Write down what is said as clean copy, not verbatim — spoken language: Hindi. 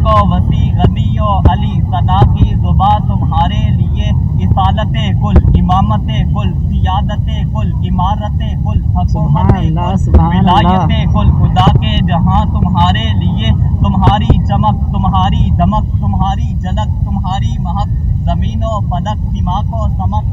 को वसी गनियो अली सदा की जुबा तुम्हारे लिए। इसालत कुल, इमामत कुल, सियादत कुल, इमारत कुल, हुकूमत कुल, विलायत कुल, खुदा के जहां तुम्हारे लिए। तुम्हारी चमक, तुम्हारी दमक, तुम्हारी झलक, तुम्हारी महक, जमीनो फलक, सिमा को समक,